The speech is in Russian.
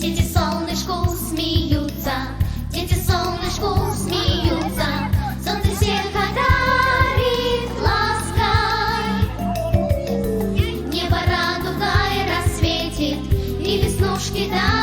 Дети солнышку смеются, дети солнышку смеются, солнце всех одарит лаской. Небо радугой рассветит, и веснушки да